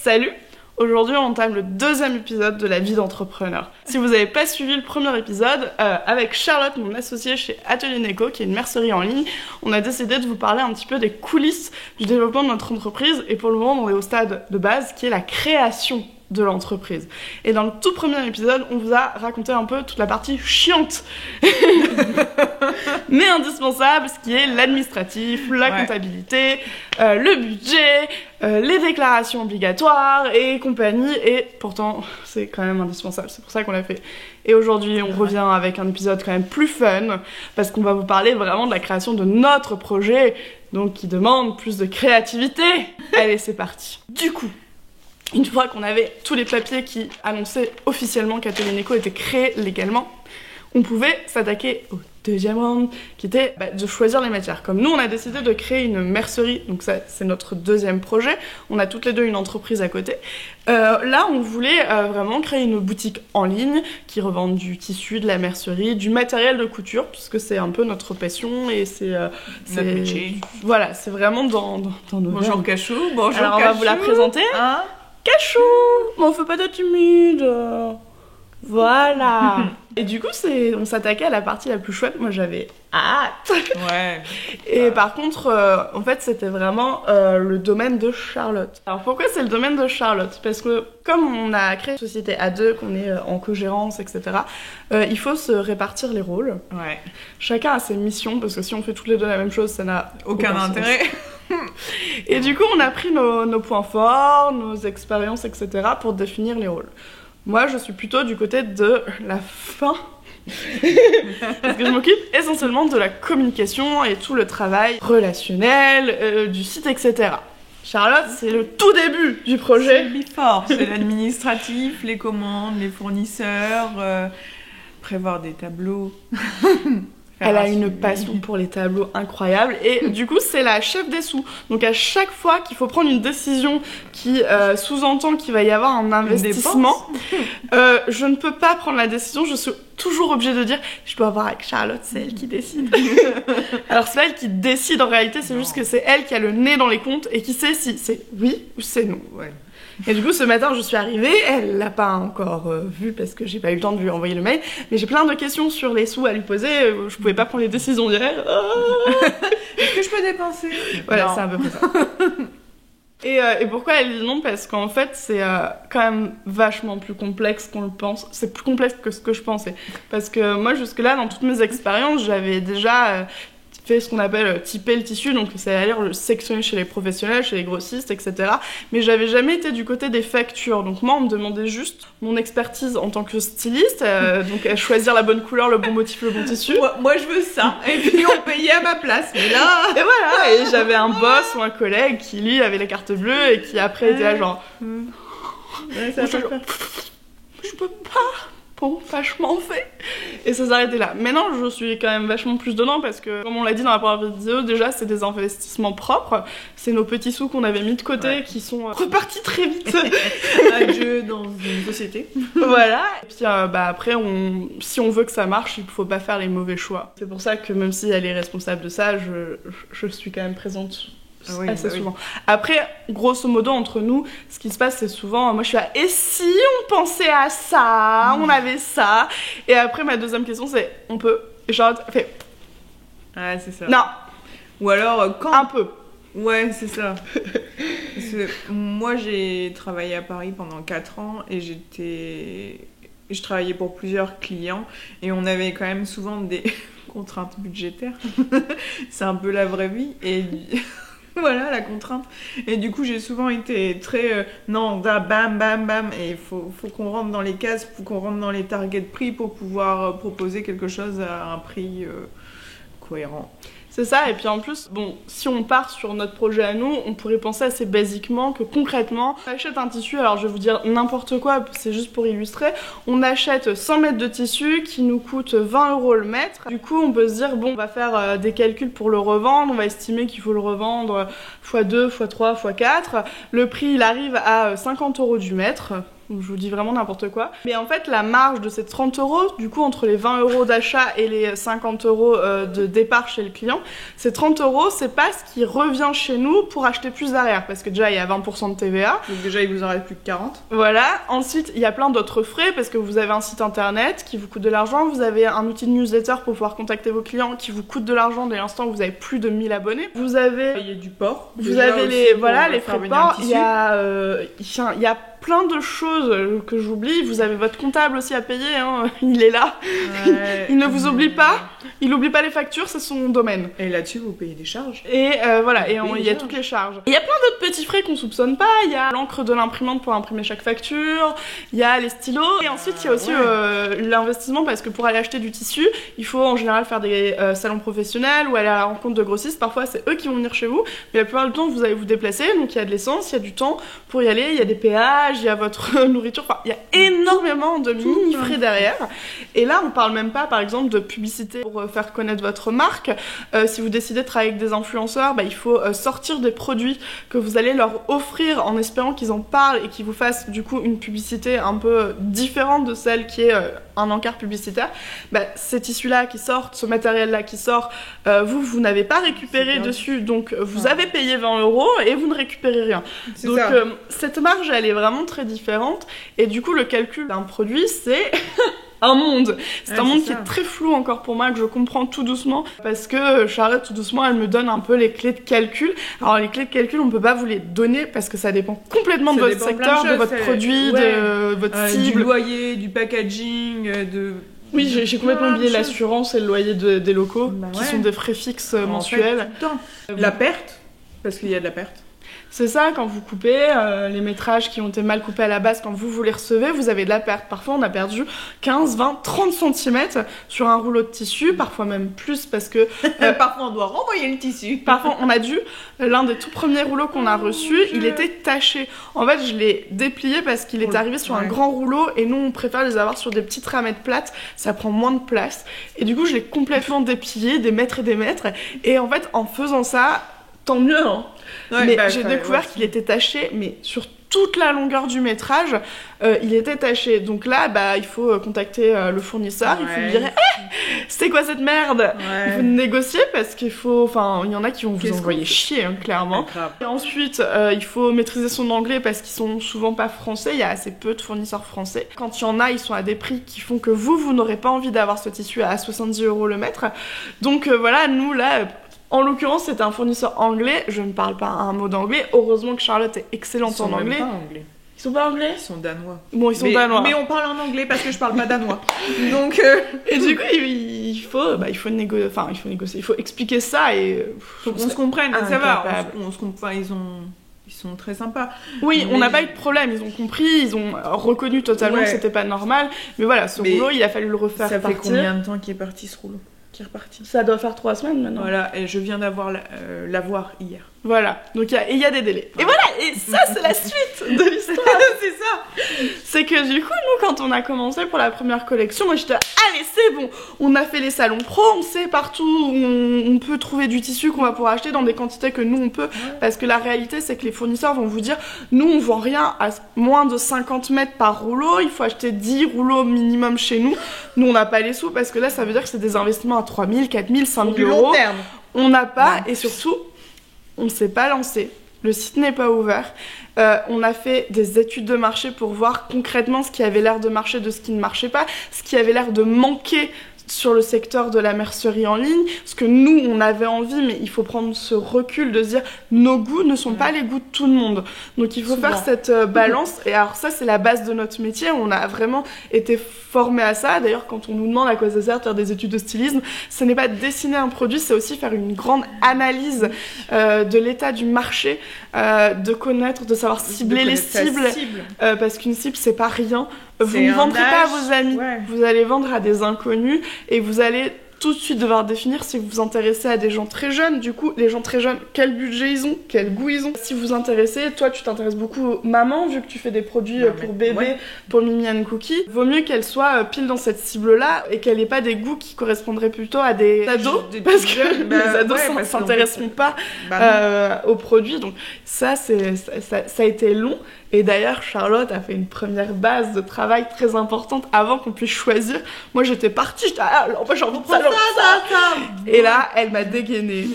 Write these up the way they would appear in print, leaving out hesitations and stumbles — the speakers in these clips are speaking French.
Salut! Aujourd'hui, on entame le deuxième épisode de la vie d'entrepreneur. Si vous n'avez pas suivi le premier épisode, avec Charlotte, mon associée chez Atelier Neko, qui est une mercerie en ligne, on a décidé de vous parler un petit peu des coulisses du développement de notre entreprise. Et pour le moment, on est au stade de base, qui est la création de l'entreprise. Et dans le tout premier épisode, on vous a raconté un peu toute la partie chiante, mais indispensable, ce qui est l'administratif, la comptabilité, le budget, les déclarations obligatoires et compagnie. Et pourtant, c'est quand même indispensable. C'est pour ça qu'on l'a fait. Et aujourd'hui, on revient avec un épisode quand même plus fun, parce qu'on va vous parler vraiment de la création de notre projet, donc qui demande plus de créativité. Allez, c'est parti. Du coup, une fois qu'on avait tous les papiers qui annonçaient officiellement qu'Atelier Neko était créé légalement, on pouvait s'attaquer au deuxième round, qui était de choisir les matières. Comme nous, on a décidé de créer une mercerie, donc ça, c'est notre deuxième projet. On a toutes les deux une entreprise à côté. Là, on voulait vraiment créer une boutique en ligne qui revend du tissu, de la mercerie, du matériel de couture, puisque c'est un peu notre passion et c'est voilà, c'est vraiment dans nos Bonjour Cachou, bonjour. Alors, on va vous la présenter. Hein, Cachou, mais on fait pas de timide. Voilà. Et du coup, on s'attaquait à la partie la plus chouette. Moi, j'avais hâte. Ouais. Et par contre, en fait, c'était vraiment le domaine de Charlotte. Alors pourquoi c'est le domaine de Charlotte? Parce que comme on a créé une société à deux, qu'on est en cogérance, etc., il faut se répartir les rôles. Ouais. Chacun a ses missions, parce que si on fait toutes les deux la même chose, ça n'a Aucun intérêt. Et du coup, on a pris nos points forts, nos expériences, etc., pour définir les rôles. Moi, je suis plutôt du côté de la fin, parce que je m'occupe essentiellement de la communication et tout le travail relationnel, du site, etc. Charlotte, c'est le tout début du projet. C'est le before, c'est l'administratif, les commandes, les fournisseurs, prévoir des tableaux. Elle a une passion pour les tableaux incroyable et du coup c'est la chef des sous. Donc à chaque fois qu'il faut prendre une décision qui sous-entend qu'il va y avoir un investissement, je ne peux pas prendre la décision, je suis toujours obligée de dire je dois voir avec Charlotte, c'est elle qui décide. Alors c'est pas elle qui décide en réalité, c'est juste que c'est elle qui a le nez dans les comptes et qui sait si c'est oui ou c'est non. Ouais. Et du coup, ce matin, je suis arrivée, elle l'a pas encore vu parce que j'ai pas eu le temps de lui envoyer le mail, mais j'ai plein de questions sur les sous à lui poser, je pouvais pas prendre les décisions hier. Est-ce que je peux dépenser? Voilà, c'est un peu ça. Et pourquoi elle dit non? Parce qu'en fait, c'est quand même vachement plus complexe qu'on le pense. C'est plus complexe que ce que je pensais. Parce que moi, jusque-là, dans toutes mes expériences, j'avais déjà fait ce qu'on appelle typer le tissu, donc c'est-à-dire le sectionner chez les professionnels, chez les grossistes, etc. Mais j'avais jamais été du côté des factures. Donc moi, on me demandait juste mon expertise en tant que styliste, donc à choisir la bonne couleur, le bon motif, le bon tissu. Moi, je veux ça. Et puis on payait à ma place. Mais là... Et voilà, et j'avais un boss ou un collègue qui, lui, avait les cartes bleues et qui après était là genre... Ouais, ça je peux pas... Bon, vachement fait. Et ça s'arrêtait là. Maintenant, je suis quand même vachement plus dedans parce que, comme on l'a dit dans la première vidéo, déjà, c'est des investissements propres. C'est nos petits sous qu'on avait mis de côté qui sont repartis très vite. Adieu dans une société. Voilà. Et puis, après, si on veut que ça marche, il faut pas faire les mauvais choix. C'est pour ça que même si elle est responsable de ça, je suis quand même présente assez souvent. Après, grosso modo, entre nous, ce qui se passe, c'est souvent, moi je suis là, et si on pensait à ça, on avait ça, et après ma deuxième question c'est, on peut, et Charlotte fait, ouais, c'est ça. Non. Ou alors, quand... Un peu. Ouais, c'est ça. Parce que moi, j'ai travaillé à Paris pendant 4 ans, et je travaillais pour plusieurs clients, et on avait quand même souvent des contraintes budgétaires. C'est un peu la vraie vie, et... Voilà la contrainte. Et du coup, j'ai souvent été très non, bam, bam, bam. Et il faut qu'on rentre dans les cases, faut qu'on rentre dans les targets de prix pour pouvoir proposer quelque chose à un prix cohérent. C'est ça, et puis en plus, bon, si on part sur notre projet à nous, on pourrait penser assez basiquement que concrètement, on achète un tissu, alors je vais vous dire n'importe quoi, c'est juste pour illustrer, on achète 100 mètres de tissu qui nous coûte 20 € le mètre. Du coup, on peut se dire, bon, on va faire des calculs pour le revendre, on va estimer qu'il faut le revendre x2, x3, x4. Le prix, il arrive à 50 € du mètre. je vous dis vraiment n'importe quoi. Mais en fait, la marge de ces 30 €, du coup, entre les 20 € d'achat et les 50 € de départ chez le client, ces 30 €, c'est pas ce qui revient chez nous pour acheter plus derrière, parce que déjà, il y a 20% de TVA. Donc déjà, il vous en reste plus que 40. Voilà. Ensuite, il y a plein d'autres frais, parce que vous avez un site internet qui vous coûte de l'argent, vous avez un outil de newsletter pour pouvoir contacter vos clients qui vous coûte de l'argent dès l'instant où vous avez plus de 1000 abonnés. Vous avez... Il y a du port. Vous avez les frais de port, il y a plein de choses que j'oublie. Vous avez votre comptable aussi à payer, hein. Il est là. Ouais, il ne vous oublie pas. Il n'oublie pas les factures, c'est son domaine. Et là-dessus, vous payez des charges. Et voilà, et il y a toutes les charges. Il y a plein d'autres petits frais qu'on soupçonne pas. Il y a l'encre de l'imprimante pour imprimer chaque facture. Il y a les stylos. Et ensuite, il y a aussi l'investissement, parce que pour aller acheter du tissu, il faut en général faire des salons professionnels ou aller à la rencontre de grossistes. Parfois, c'est eux qui vont venir chez vous. Mais la plupart du temps, vous allez vous déplacer. Donc, il y a de l'essence, il y a du temps pour y aller. Il y a des péages, il y a votre nourriture. Enfin, il y a énormément de mini-frais derrière. Et là, on parle même pas, par exemple, de publicité pour faire connaître votre marque. Si vous décidez de travailler avec des influenceurs, il faut sortir des produits que vous allez leur offrir en espérant qu'ils en parlent et qu'ils vous fassent du coup une publicité un peu différente de celle qui est un encart publicitaire. Ces tissus-là qui sortent, ce matériel-là qui sort, vous n'avez pas récupéré dessus, donc vous avez payé 20 € et vous ne récupérez rien. Donc cette marge, elle est vraiment très différente, et du coup le calcul d'un produit, c'est... un monde. C'est un monde qui est très flou encore pour moi, que je comprends tout doucement, parce que Charlotte, tout doucement, elle me donne un peu les clés de calcul. Alors les clés de calcul, on peut pas vous les donner parce que ça dépend complètement de votre secteur, de votre produit, de votre cible. Du loyer, du packaging, de... Oui, j'ai complètement oublié l'assurance et le loyer des locaux, qui sont des frais fixes mensuels. Fait, tout le temps. La perte, parce qu'il y a de la perte. C'est ça, quand vous coupez, les métrages qui ont été mal coupés à la base, quand vous les recevez, vous avez de la perte. Parfois, on a perdu 15, 20, 30 cm sur un rouleau de tissu, parfois même plus, parce que... parfois, on doit renvoyer le tissu. Parfois, on a dû... L'un des tout premiers rouleaux qu'on a reçus, il était taché. En fait, je l'ai déplié parce qu'il est arrivé sur un grand rouleau, et nous, on préfère les avoir sur des petites ramettes plates, ça prend moins de place. Et du coup, je l'ai complètement déplié, des mètres et des mètres. Et en fait, en faisant ça, tant mieux, hein. Mais j'ai découvert qu'il était taché, mais sur toute la longueur du métrage, il était taché. Donc là, il faut contacter le fournisseur, il faut lui dire c'est quoi cette merde. Il faut négocier, parce qu'il faut... Enfin, il y en a qui vont vous envoyer chier, hein, clairement. Et ensuite, il faut maîtriser son anglais, parce qu'ils sont souvent pas français, il y a assez peu de fournisseurs français. Quand il y en a, ils sont à des prix qui font que vous n'aurez pas envie d'avoir ce tissu à 70 € le mètre. Donc voilà, nous là... En l'occurrence, c'était un fournisseur anglais. Je ne parle pas un mot d'anglais. Heureusement que Charlotte est excellente en anglais. Ils sont pas anglais. Ils sont pas anglais ? Ils sont danois. Bon, ils sont danois. Mais on parle en anglais parce que je parle pas danois. Donc et du coup, il faut négocier. Enfin, il faut négocier. Il faut expliquer ça et faut qu'on se comprenne. Ça va. On se comprend. Ils sont très sympas. Oui, on n'a pas eu de problème. Ils ont compris. Ils ont reconnu totalement que c'était pas normal. Mais voilà, ce rouleau, il a fallu le refaire partir. Ça fait combien de temps qu'il est parti ce rouleau ? Qui est reparti. Ça doit faire 3 semaines maintenant. Voilà, et je viens l'avoir hier. Voilà, donc il y a des délais. Et voilà, et ça c'est la suite de l'histoire. C'est ça. C'est que du coup, nous, quand on a commencé pour la première collection, moi j'étais là, allez, c'est bon. On a fait les salons pro, on sait partout où on peut trouver du tissu qu'on va pouvoir acheter dans des quantités que nous on peut. Parce que la réalité, c'est que les fournisseurs vont vous dire, nous on vend rien à moins de 50 mètres par rouleau, il faut acheter 10 rouleaux minimum chez nous. Nous on n'a pas les sous, parce que là ça veut dire que c'est des investissements à 3 000, 4 000, 5 000 euros. On n'a pas, et surtout, on ne s'est pas lancé. Le site n'est pas ouvert. On a fait des études de marché pour voir concrètement ce qui avait l'air de marcher de ce qui ne marchait pas, ce qui avait l'air de manquer sur le secteur de la mercerie en ligne, ce que nous on avait envie, mais il faut prendre ce recul de se dire nos goûts ne sont pas les goûts de tout le monde, donc il faut faire cette balance. Et alors ça c'est la base de notre métier, on a vraiment été formés à ça. D'ailleurs quand on nous demande à quoi ça sert de faire des études de stylisme, ce n'est pas dessiner un produit, c'est aussi faire une grande analyse de l'état du marché, de connaître, de savoir cibler les cibles, parce qu'une cible c'est pas rien. Vous ne vendrez pas à vos amis, vous allez vendre à des inconnus et vous allez tout de suite devoir définir si vous vous intéressez à des gens très jeunes. Du coup, les gens très jeunes, quel budget ils ont, quel goût ils ont. Si vous vous intéressez, toi tu t'intéresses beaucoup aux mamans, vu que tu fais des produits pour bébés, pour Mimi and Cookie, vaut mieux qu'elle soit pile dans cette cible-là et qu'elle ait pas des goûts qui correspondraient plutôt à des ados, parce que les ados s'intéresseront pas aux produits. Donc ça a été long. Et d'ailleurs, Charlotte a fait une première base de travail très importante avant qu'on puisse choisir. Moi, j'étais partie, j'étais j'ai envie de ça. Et là, elle m'a dégainé.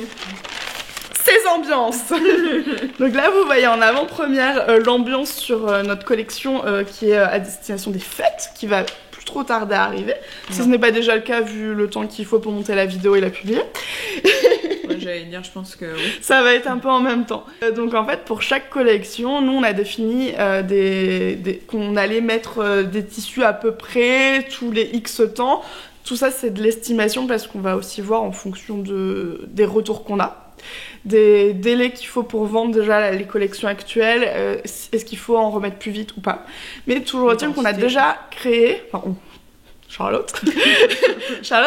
Ces ambiances. Donc là, vous voyez en avant-première l'ambiance sur notre collection qui est à destination des fêtes, qui va plus trop tarder à arriver. Si ce n'est pas déjà le cas, vu le temps qu'il faut pour monter la vidéo et la publier. J'allais dire, je pense que oui. Ça va être un peu en même temps. Donc en fait, pour chaque collection, nous on a défini qu'on allait mettre des tissus à peu près tous les X temps. Tout ça, c'est de l'estimation parce qu'on va aussi voir en fonction des retours qu'on a. Des délais qu'il faut pour vendre déjà les collections actuelles, est-ce qu'il faut en remettre plus vite ou pas. Mais toujours retenir qu'on a déjà créé... Charlotte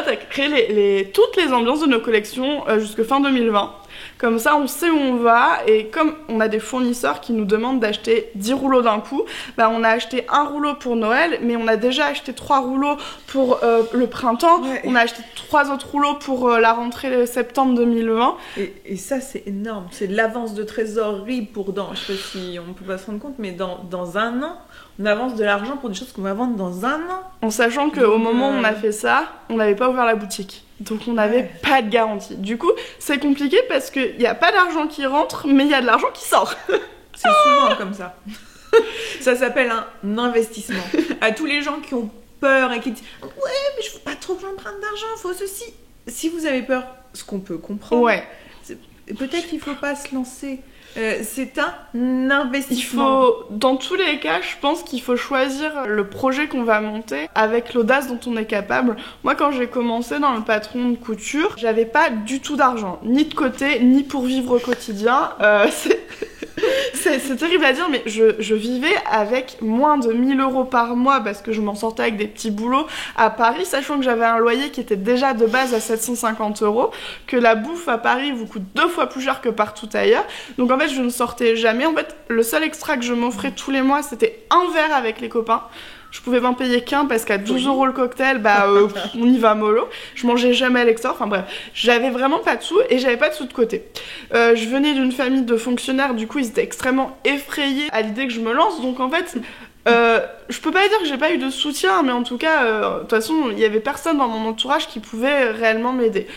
a créé toutes les ambiances de nos collections jusque fin 2020. Comme ça, on sait où on va, et comme on a des fournisseurs qui nous demandent d'acheter 10 rouleaux d'un coup, on a acheté un rouleau pour Noël, mais on a déjà acheté 3 rouleaux pour le printemps, on a acheté 3 autres rouleaux pour la rentrée septembre 2020. Et ça, c'est énorme, c'est de l'avance de trésorerie pour je sais pas si on peut pas se rendre compte, mais dans un an, on avance de l'argent pour des choses qu'on va vendre dans un an. En sachant qu'au moment où on a fait ça, on n'avait pas ouvert la boutique. Donc on n'avait pas de garantie. Du coup, c'est compliqué parce qu'il n'y a pas d'argent qui rentre, mais il y a de l'argent qui sort. C'est souvent comme ça. Ça s'appelle un investissement. À tous les gens qui ont peur et qui disent « Ouais, mais je veux pas trop que j'emprunte d'argent, faut ceci. » Si vous avez peur, ce qu'on peut comprendre, peut-être qu'il faut pas se lancer. C'est un investissement. Dans tous les cas, je pense qu'il faut choisir le projet qu'on va monter avec l'audace dont on est capable. Moi, quand j'ai commencé dans le patron de couture, j'avais pas du tout d'argent, ni de côté, ni pour vivre au quotidien. C'est terrible à dire, mais je vivais avec moins de 1 000 € par mois parce que je m'en sortais avec des petits boulots à Paris, sachant que j'avais un loyer qui était déjà de base à 750 €, que la bouffe à Paris vous coûte 2 fois plus cher que partout ailleurs. Donc en fait, je ne sortais jamais. En fait, le seul extra que je m'offrais tous les mois, c'était un verre avec les copains. Je pouvais pas en payer qu'un parce qu'à 12 € le cocktail, on y va mollo. Je mangeais jamais à l'extérieur. Enfin bref, j'avais vraiment pas de sous et j'avais pas de sous de côté. Je venais d'une famille de fonctionnaires, du coup ils étaient extrêmement effrayés à l'idée que je me lance. Donc en fait, je peux pas dire que j'ai pas eu de soutien, mais en tout cas, de toute façon, il y avait personne dans mon entourage qui pouvait réellement m'aider.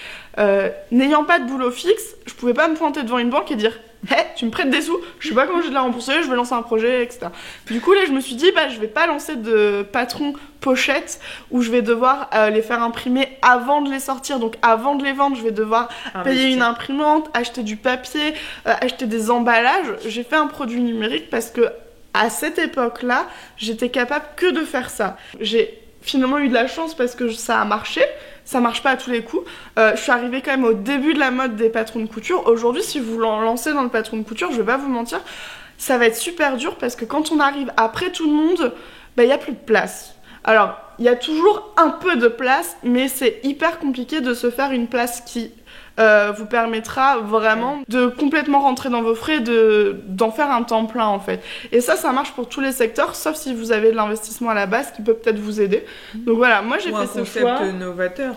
N'ayant pas de boulot fixe, je pouvais pas me pointer devant une banque et dire hey, tu me prêtes des sous, je sais pas comment je vais te la rembourser, je vais lancer un projet, etc. Du coup, là, je me suis dit, je vais pas lancer de patron pochette où je vais devoir les faire imprimer avant de les sortir. Donc, avant de les vendre, je vais devoir payer une imprimante, acheter du papier, acheter des emballages. J'ai fait un produit numérique parce que à cette époque-là, j'étais capable que de faire ça. J'ai finalement eu de la chance parce que ça a marché. Ça marche pas à tous les coups. Je suis arrivée quand même au début de la mode des patrons de couture. Aujourd'hui, si vous vous lancez dans le patron de couture, je vais pas vous mentir, ça va être super dur parce que quand on arrive après tout le monde, il y a plus de place. Alors, il y a toujours un peu de place, mais c'est hyper compliqué de se faire une place qui vous permettra vraiment de complètement rentrer dans vos frais, d'en faire un temps plein en fait. Et ça marche pour tous les secteurs, sauf si vous avez de l'investissement à la base qui peut peut-être vous aider. Donc voilà, moi j'ai fait ce choix. Un concept novateur.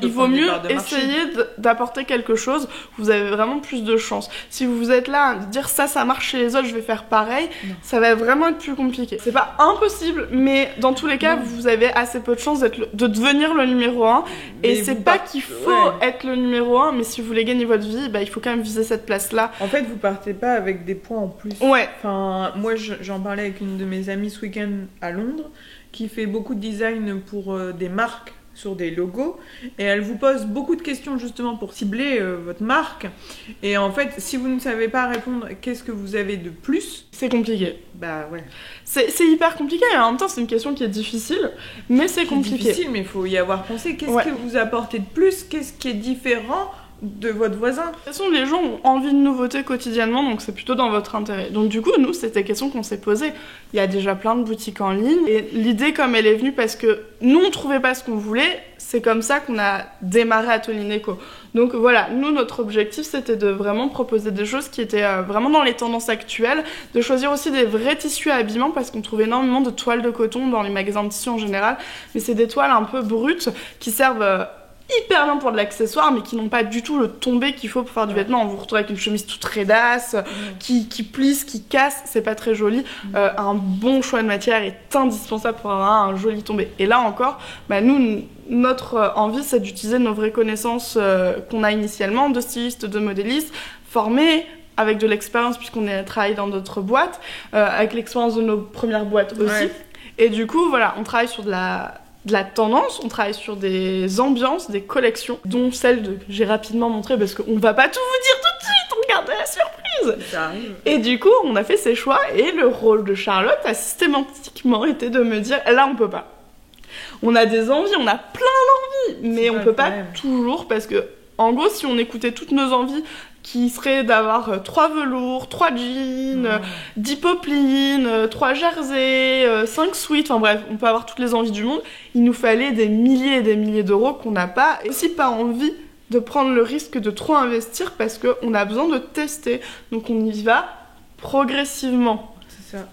Il vaut mieux essayer d'apporter quelque chose. Vous avez vraiment plus de chance. Si vous êtes là à dire ça marche chez les autres, je vais faire pareil, ça va vraiment être plus compliqué. C'est pas impossible, mais dans tous les cas, vous avez assez peu de chances de devenir le numéro 1. Et c'est pas qu'il faut être le numéro 1, mais si vous voulez gagner votre vie, il faut quand même viser cette place-là. En fait, vous partez pas avec des points en plus. Enfin, moi, j'en parlais avec une de mes amies ce week-end à Londres, qui fait beaucoup de design pour des marques sur des logos, et elle vous pose beaucoup de questions justement pour cibler votre marque. Et en fait, si vous ne savez pas répondre, qu'est-ce que vous avez de plus, c'est compliqué. C'est hyper compliqué, et en même temps, c'est une question qui est difficile, mais c'est compliqué. C'est difficile, mais il faut y avoir pensé. Qu'est-ce que vous apportez de plus? Qu'est-ce qui est différent de votre voisin. De toute façon, les gens ont envie de nouveautés quotidiennement, donc c'est plutôt dans votre intérêt. Donc du coup, nous, c'était question qu'on s'est posée. Il y a déjà plein de boutiques en ligne, et l'idée, comme elle est venue, parce que nous, on trouvait pas ce qu'on voulait, c'est comme ça qu'on a démarré Atelier Neko. Donc voilà, nous, notre objectif, c'était de vraiment proposer des choses qui étaient vraiment dans les tendances actuelles, de choisir aussi des vrais tissus à habillement, parce qu'on trouve énormément de toiles de coton dans les magasins de tissus en général, mais c'est des toiles un peu brutes qui servent hyper bien pour de l'accessoire, mais qui n'ont pas du tout le tombé qu'il faut pour faire du vêtement. On vous retrouve avec une chemise toute raidasse, qui plisse, qui casse, c'est pas très joli. Un bon choix de matière est indispensable pour avoir un joli tombé. Et là encore, nous, notre envie, c'est d'utiliser nos vraies connaissances qu'on a initialement, de stylistes, de modélistes, formés, avec de l'expérience, puisqu'on a travaillé dans d'autres boîtes, avec l'expérience de nos premières boîtes aussi. Ouais. Et du coup, voilà, on travaille sur de la tendance, on travaille sur des ambiances, des collections, dont celle que j'ai rapidement montrée, parce qu'on va pas tout vous dire tout de suite, on garde la surprise. Ça arrive. Et du coup, on a fait ces choix, et le rôle de Charlotte a systématiquement été de me dire, là, on peut pas. On a des envies, on a plein d'envies, mais on peut pas toujours, parce que, en gros, si on écoutait toutes nos envies, qui serait d'avoir 3 velours, 3 jeans, 10 popelines, 3 jerseys, 5 sweats, enfin bref, on peut avoir toutes les envies du monde. Il nous fallait des milliers et des milliers d'euros qu'on n'a pas, et aussi pas envie de prendre le risque de trop investir parce qu'on a besoin de tester. Donc on y va progressivement. C'est ça.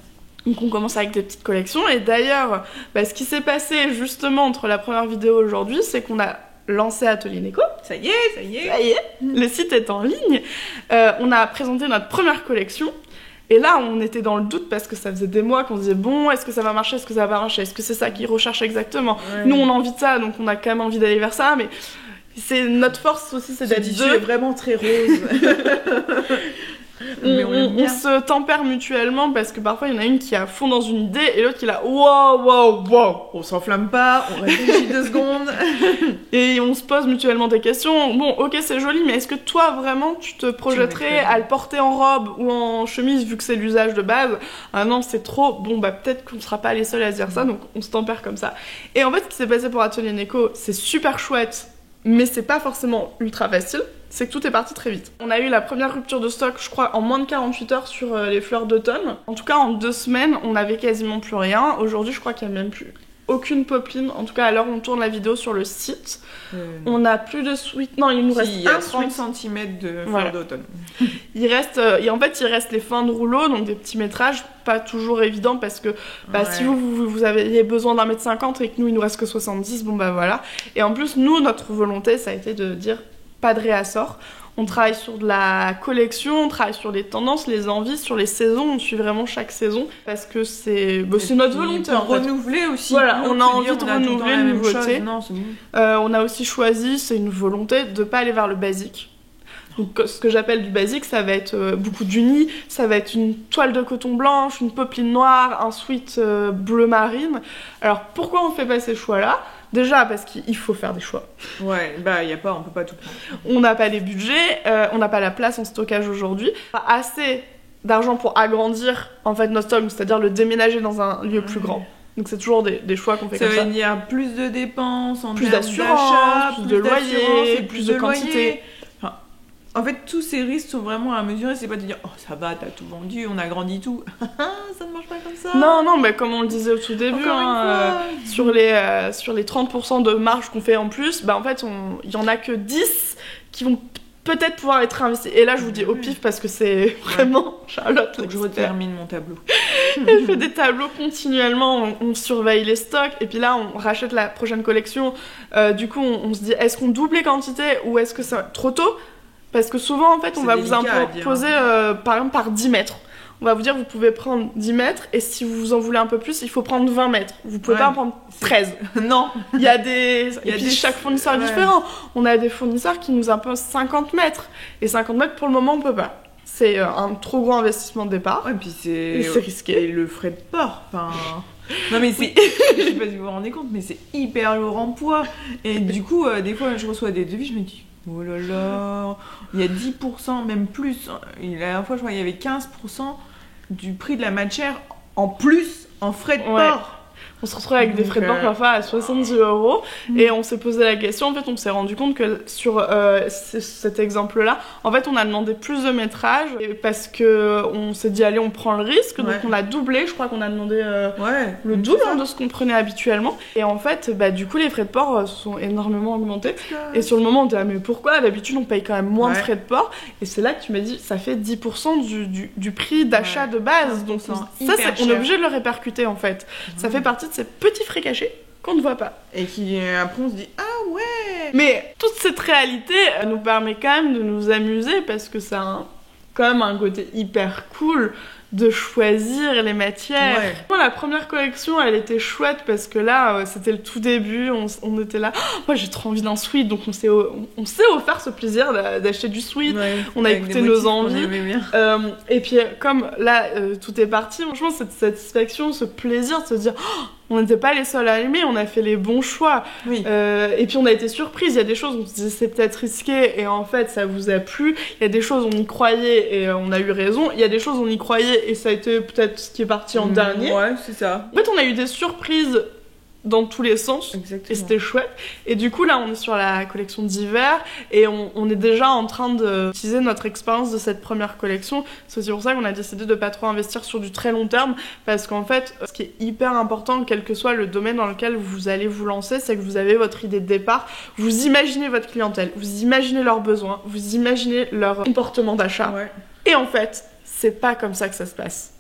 Donc on commence avec des petites collections, et d'ailleurs, ce qui s'est passé justement entre la première vidéo et aujourd'hui, c'est qu'on a lancé Atelier Neko. Ça y est. Le site est en ligne. On a présenté notre première collection. Et là, on était dans le doute parce que ça faisait des mois qu'on se disait bon, est-ce que ça va marcher, est-ce que ça va pas marcher, est-ce que c'est ça qu'ils recherchent exactement. Nous, on a envie de ça, donc on a quand même envie d'aller vers ça, mais c'est notre force aussi, c'est d'être deux. C'est vraiment très rose. On se tempère mutuellement parce que parfois il y en a une qui est à fond dans une idée et l'autre qui est là wow. On s'enflamme pas, on réfléchit 2 secondes et on se pose mutuellement des questions. Bon, ok, c'est joli, mais est-ce que toi vraiment tu te projetterais à le porter en robe ou en chemise vu que c'est l'usage de base? Ah non, c'est trop. Bon, peut-être qu'on sera pas les seuls à se dire ça, donc on se tempère comme ça. Et en fait, ce qui s'est passé pour Atelier Neko, c'est super chouette, mais c'est pas forcément ultra facile. C'est que tout est parti très vite. On a eu la première rupture de stock, je crois, en moins de 48 heures sur les fleurs d'automne. En tout cas, en 2 semaines, on avait quasiment plus rien. Aujourd'hui, je crois qu'il n'y a même plus aucune popeline. En tout cas, à l'heure où on tourne la vidéo sur le site. On a plus de sweat. Non, il nous reste un 30 cm de fleurs d'automne. Il reste les fins de rouleau, donc des petits métrages, pas toujours évidents parce que si vous aviez besoin d'1m50 et que nous, il nous reste que 70, voilà. Et en plus, nous, notre volonté, ça a été de dire pas de réassort. On travaille sur de la collection, on travaille sur les tendances, les envies, sur les saisons. On suit vraiment chaque saison parce que c'est notre volonté. Pour renouveler aussi. Voilà, on a envie de renouveler une nouveauté. On a aussi choisi, c'est une volonté de pas aller vers le basique. Donc, ce que j'appelle du basique, ça va être beaucoup d'unis, ça va être une toile de coton blanche, une popeline noire, un sweat bleu marine. Alors pourquoi on fait pas ces choix-là ? Déjà parce qu'il faut faire des choix. Ouais, on peut pas tout prendre. On n'a pas les budgets, on n'a pas la place en stockage aujourd'hui. Pas assez d'argent pour agrandir en fait notre stock, c'est-à-dire le déménager dans un lieu plus grand. Donc c'est toujours des choix qu'on fait comme ça. Ça veut dire plus de dépenses, plus d'assurance, plus de loyer, plus de quantité. En fait, tous ces risques sont vraiment à mesurer. C'est pas de dire, oh ça va, t'as tout vendu, on a grandi tout. Ça ne marche pas comme ça. Non, mais comme on le disait au tout début, sur les 30% de marge qu'on fait en plus, en fait, il y en a que 10 qui vont peut-être pouvoir être investis. Et là, je vous dis au pif parce que c'est vraiment Charlotte. Faut que je termine mon tableau. Elle fait des tableaux continuellement, on surveille les stocks, et puis là, on rachète la prochaine collection. Du coup, on se dit, est-ce qu'on double les quantités ou est-ce que c'est trop tôt ? Parce que souvent, en fait, on va vous imposer, par exemple, par 10 mètres. On va vous dire, vous pouvez prendre 10 mètres, et si vous en voulez un peu plus, il faut prendre 20 mètres. Vous pouvez pas en prendre 13. Non. Il y a des... Et puis, chaque fournisseur est différent. On a des fournisseurs qui nous imposent 50 mètres. Et 50 mètres, pour le moment, on peut pas. C'est un trop gros investissement de départ. Ouais, et puis c'est risqué. Et le frais de port, Non mais c'est... Je sais pas si vous vous rendez compte, mais c'est hyper lourd en poids. Et du coup, des fois, je reçois des devis, je me dis... Oh là là, il y a 10%, même plus. La dernière fois, je crois qu'il y avait 15% du prix de la matière en plus en frais de port. On se retrouve avec des frais de port parfois à 70 €. Et on s'est posé la question, en fait, on s'est rendu compte que sur cet exemple-là, en fait, on a demandé plus de métrage parce qu'on s'est dit, allez, on prend le risque. Donc, on a doublé. Je crois qu'on a demandé le double de ce qu'on prenait habituellement. Et en fait, du coup, les frais de port sont énormément augmentés. Et sur le moment, on était, mais pourquoi? D'habitude, on paye quand même moins de frais de port. Et c'est là que tu m'as dit, ça fait 10% du prix d'achat de base. Donc, ça, on est obligé de le répercuter, en fait. Ça fait partie de ces petits frais cachés qu'on ne voit pas. Et qui, après, on se dit, ah ouais! Mais toute cette réalité nous permet quand même de nous amuser parce que ça a quand même un côté hyper cool de choisir les matières. Moi, la première collection, elle était chouette parce que là, c'était le tout début, on était là. Oh, moi, j'ai trop envie d'un sweat, donc on s'est offert ce plaisir d'acheter du sweat. On a écouté nos envies. Et puis, comme là, tout est parti, franchement, cette satisfaction, ce plaisir de se dire, oh, on n'était pas les seuls à aimer, on a fait les bons choix. Et puis on a été surprise, il y a des choses où on se disait c'est peut-être risqué et en fait ça vous a plu. Il y a des choses où on y croyait et on a eu raison. Il y a des choses où on y croyait et ça a été peut-être ce qui est parti en dernier. Ouais, c'est ça. En fait on a eu des surprises dans tous les sens. Exactement. Et c'était chouette. Et du coup là on est sur la collection d'hiver et on est déjà en train d'utiliser notre expérience de cette première collection. C'est aussi pour ça qu'on a décidé de pas trop investir sur du très long terme parce qu'en fait ce qui est hyper important quel que soit le domaine dans lequel vous allez vous lancer, c'est que vous avez votre idée de départ, vous imaginez votre clientèle, vous imaginez leurs besoins, vous imaginez leur comportement d'achat. Et en fait c'est pas comme ça que ça se passe.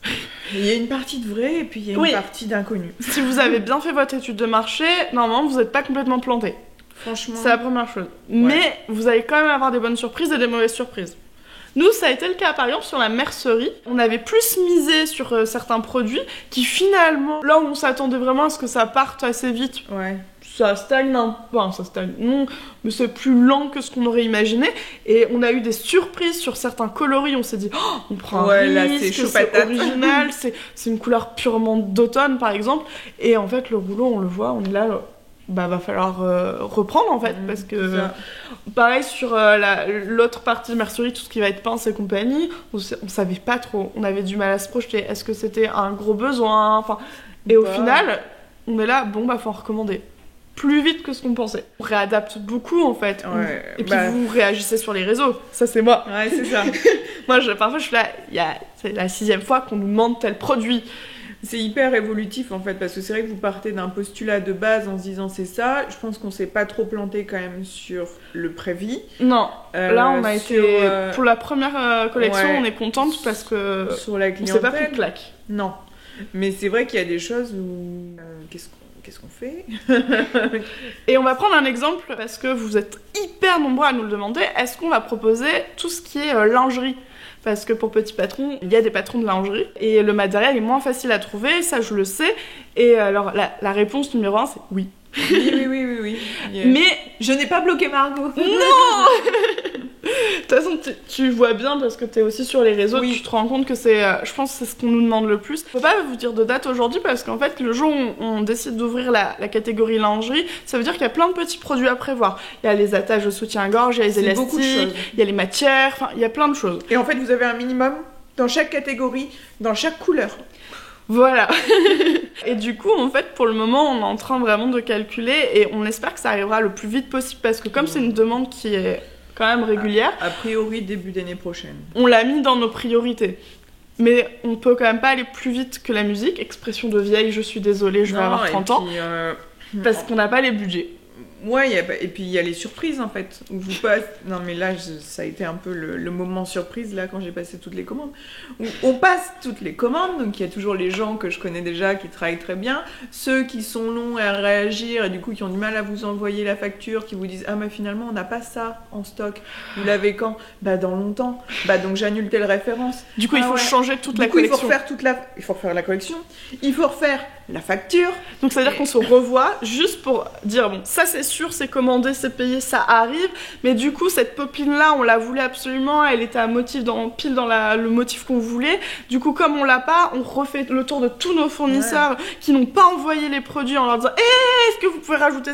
Il y a une partie de vrai et puis il y a une partie d'inconnu. Si vous avez bien fait votre étude de marché, normalement vous n'êtes pas complètement planté. Franchement. C'est la première chose. Mais vous allez quand même avoir des bonnes surprises et des mauvaises surprises. Nous, ça a été le cas par exemple sur la mercerie. On avait plus misé sur certains produits qui finalement, là où on s'attendait vraiment à ce que ça parte assez vite. Ça stagne ça stagne, non, mais c'est plus lent que ce qu'on aurait imaginé. Et on a eu des surprises sur certains coloris. On s'est dit, oh, on prend un risque, c'est original, c'est une couleur purement d'automne par exemple. Et en fait, le rouleau, on le voit, on est là, va falloir reprendre en fait, parce que pareil sur l'autre partie de mercerie, tout ce qui va être pince et compagnie, on savait pas trop, on avait du mal à se projeter. Est-ce que c'était un gros besoin? Et au final, on est là, faut en recommander. Plus vite que ce qu'on pensait. On réadapte beaucoup en fait. Et puis vous réagissez sur les réseaux. Ça c'est moi. Ouais, c'est ça. Moi parfois je suis là, c'est la 6e fois qu'on nous demande tel produit. C'est hyper évolutif en fait parce que c'est vrai que vous partez d'un postulat de base en se disant c'est ça. Je pense qu'on s'est pas trop planté quand même sur le prévis. Non. Là on a été pour la première collection, on est contente parce que sur la clientèle, on s'est pas pris de claque. Non. Mais c'est vrai qu'il y a des choses où qu'est-ce qu'on fait? Et on va prendre un exemple parce que vous êtes hyper nombreux à nous le demander. Est-ce qu'on va proposer tout ce qui est lingerie? Parce que pour Petit Patron, il y a des patrons de lingerie et le matériel est moins facile à trouver, ça je le sais. Et alors la réponse numéro 1 c'est oui. Oui. Mais je n'ai pas bloqué Margot. Non. De toute façon, tu vois bien parce que t'es aussi sur les réseaux, tu te rends compte que c'est, je pense que c'est ce qu'on nous demande le plus. Je peux pas vous dire de date aujourd'hui parce qu'en fait, le jour où on décide d'ouvrir la catégorie lingerie, ça veut dire qu'il y a plein de petits produits à prévoir. Il y a les attaches de soutien-gorge, il y a les élastiques, il y a les matières, il y a plein de choses. Et en fait, vous avez un minimum dans chaque catégorie, dans chaque couleur. Voilà. Et du coup, en fait, pour le moment, on est en train vraiment de calculer et on espère que ça arrivera le plus vite possible parce que comme c'est une demande qui est quand même régulière. A priori, début d'année prochaine. On l'a mis dans nos priorités. Mais on peut quand même pas aller plus vite que la musique. Expression de vieille, je suis désolée, je vais avoir 30 ans. Parce qu'on n'a pas les budgets. Ouais, et puis il y a les surprises en fait. Où vous passez... Non mais là, ça a été un peu le moment surprise là quand j'ai passé toutes les commandes. Où on passe toutes les commandes, donc il y a toujours les gens que je connais déjà qui travaillent très bien, ceux qui sont longs à réagir et du coup qui ont du mal à vous envoyer la facture, qui vous disent ah mais finalement on n'a pas ça en stock. Vous l'avez quand? Dans longtemps. Donc j'annule telle référence. Du coup il faut changer toute la collection. Il faut refaire la collection. Il faut refaire la facture. Donc ça veut dire qu'on se revoit juste pour dire bon ça c'est sûr, c'est commandé, c'est payé, ça arrive. Mais du coup, cette popeline-là, on la voulait absolument. Elle était à motif pile dans le motif qu'on voulait. Du coup, comme on l'a pas, on refait le tour de tous nos fournisseurs qui n'ont pas envoyé les produits en leur disant est-ce que vous pouvez rajouter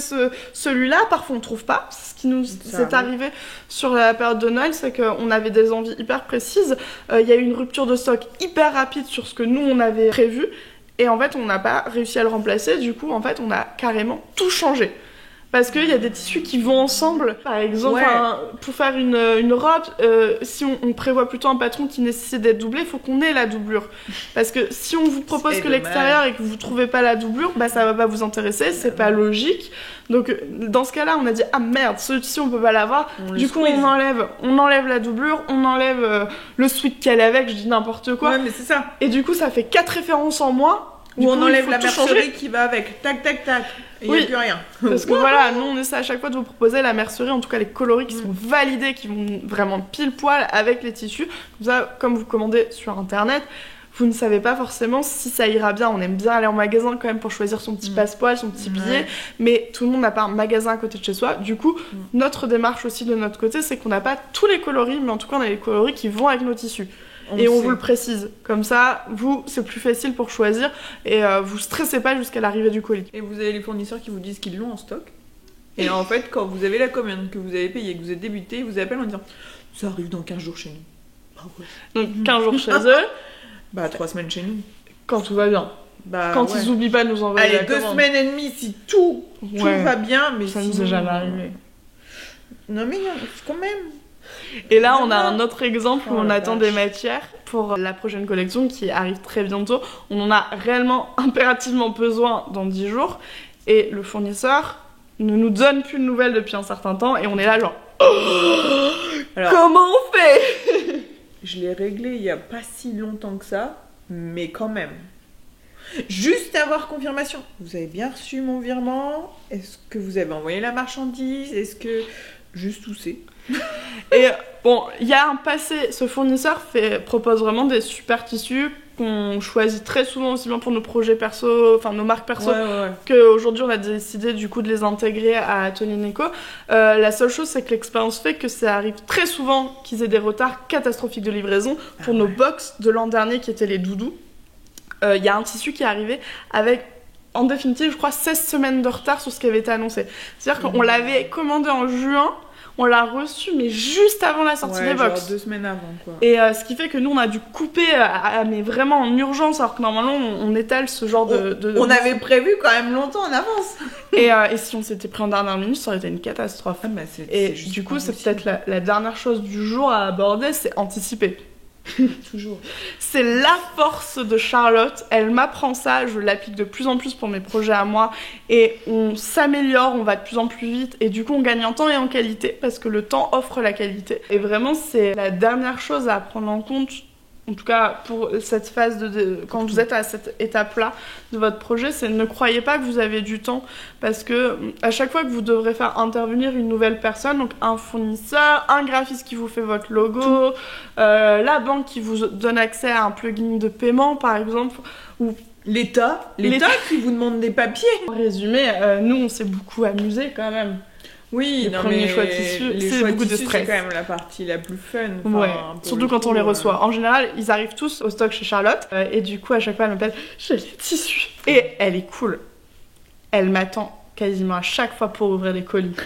celui-là? Parfois, on trouve pas. C'est ce qui nous est arrivé sur la période de Noël, c'est qu'on avait des envies hyper précises. Il y a eu une rupture de stock hyper rapide sur ce que nous, on avait prévu. Et en fait, on n'a pas réussi à le remplacer. Du coup, en fait, on a carrément tout changé. Parce qu'il y a des tissus qui vont ensemble. Par exemple, pour faire une robe, si on prévoit plutôt un patron qui nécessite d'être doublé, il faut qu'on ait la doublure. Parce que si on vous propose que l'extérieur et que vous trouvez pas la doublure, bah ça va pas vous intéresser, c'est pas logique. Donc dans ce cas-là, on a dit ah merde, ce tissu on peut pas l'avoir. Du coup, on enlève la doublure, on enlève le sweat qu'elle est avec, je dis n'importe quoi. Ouais, mais c'est ça. Et du coup, ça fait 4 références en moins. Ou on enlève la mercerie qui va avec. Tac, tac, tac. Et il n'y a plus rien. Parce que voilà, nous on essaie à chaque fois de vous proposer la mercerie, en tout cas les coloris qui sont validés, qui vont vraiment pile poil avec les tissus. Comme ça, comme vous commandez sur internet, vous ne savez pas forcément si ça ira bien. On aime bien aller en magasin quand même pour choisir son petit passepoil, son petit billet, mais tout le monde n'a pas un magasin à côté de chez soi. Du coup, notre démarche aussi de notre côté, c'est qu'on n'a pas tous les coloris, mais en tout cas on a les coloris qui vont avec nos tissus. On vous le précise. Comme ça, vous, c'est plus facile pour choisir et vous stressez pas jusqu'à l'arrivée du colis. Et vous avez les fournisseurs qui vous disent qu'ils l'ont en stock. Et en fait, quand vous avez la commande, que vous avez payé, que vous êtes débuté, ils vous appellent en disant ça arrive dans 15 jours chez nous. Ah ouais. Donc 15 jours chez eux. Bah 3 semaines chez nous. Quand tout va bien. Quand ils oublient pas de nous envoyer la commande. 2 semaines et demie si tout va bien, mais ça nous est jamais arrivé. Non mais quand même. Et là, on a un autre exemple où on attend des matières pour la prochaine collection qui arrive très bientôt. On en a réellement impérativement besoin dans 10 jours. Et le fournisseur ne nous donne plus de nouvelles depuis un certain temps. Et on est là genre... Alors, comment on fait? Je l'ai réglé il n'y a pas si longtemps que ça, mais quand même. Juste avoir confirmation. Vous avez bien reçu mon virement? Est-ce que vous avez envoyé la marchandise? Est-ce que... Juste où c'est? Et bon, il y a un passé, ce fournisseur propose vraiment des super tissus qu'on choisit très souvent aussi bien pour nos projets perso, enfin nos marques perso, qu'aujourd'hui on a décidé du coup de les intégrer à Tony Neko. La seule chose c'est que l'expérience fait que ça arrive très souvent qu'ils aient des retards catastrophiques de livraison pour nos box de l'an dernier qui étaient les doudous. Il y a un tissu qui est arrivé avec en définitive je crois 16 semaines de retard sur ce qui avait été annoncé. C'est-à-dire qu'on l'avait commandé en juin. On l'a reçu, mais juste avant la sortie des box. Genre 2 semaines avant, quoi. Et ce qui fait que nous, on a dû couper, mais vraiment en urgence, alors que normalement, on étale ce genre de... On avait prévu quand même longtemps en avance. Et si on s'était pris en dernière minute, ça aurait été une catastrophe. Et du coup, c'est peut-être la dernière chose du jour à aborder, c'est anticiper. Toujours. C'est la force de Charlotte, elle m'apprend ça, je l'applique de plus en plus pour mes projets à moi et on s'améliore, on va de plus en plus vite et du coup on gagne en temps et en qualité parce que le temps offre la qualité. Et vraiment c'est la dernière chose à prendre en compte, en tout cas pour cette phase quand vous êtes à cette étape-là de votre projet, c'est ne croyez pas que vous avez du temps parce que à chaque fois que vous devrez faire intervenir une nouvelle personne, donc un fournisseur, un graphiste qui vous fait votre logo, la banque qui vous donne accès à un plugin de paiement par exemple, ou l'État qui vous demande des papiers. En résumé, nous on s'est beaucoup amusés quand même. Oui, les choix de tissus, c'est beaucoup de stress. C'est quand même la partie la plus fun. Surtout quand on les reçoit. En général, ils arrivent tous au stock chez Charlotte. Et du coup, à chaque fois, elle m'appelle « J'ai les tissus !» Et elle est cool. Elle m'attend quasiment à chaque fois pour ouvrir des colis.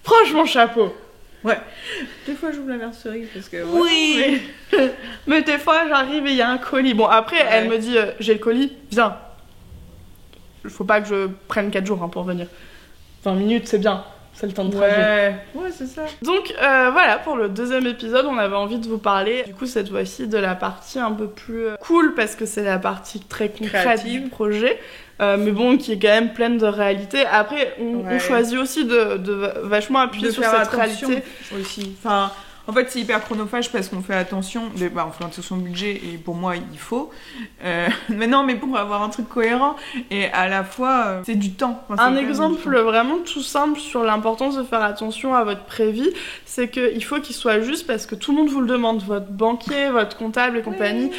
Franchement, chapeau. Ouais. Des fois, j'ouvre la mercerie parce que... Oui. Mais des fois, j'arrive et il y a un colis. Bon, après, elle me dit « J'ai le colis, viens. » Faut pas que je prenne 4 jours pour venir. 20 minutes, c'est bien. C'est le temps de trajet. Ouais, c'est ça. Donc voilà, pour le deuxième épisode, on avait envie de vous parler, du coup, cette fois-ci, de la partie un peu plus cool, parce que c'est la partie très concrète du projet, mais bon, qui est quand même pleine de réalité. Après, on choisit aussi de vachement appuyer sur cette réalité. Aussi. Enfin... En fait, c'est hyper chronophage parce qu'on fait attention. On fait attention au budget et pour moi, il faut. Mais non, mais pour avoir un truc cohérent et à la fois, c'est du temps. Un exemple vraiment tout simple sur l'importance de faire attention à votre prévis, c'est qu'il faut qu'il soit juste parce que tout le monde vous le demande. Votre banquier, votre comptable et compagnie.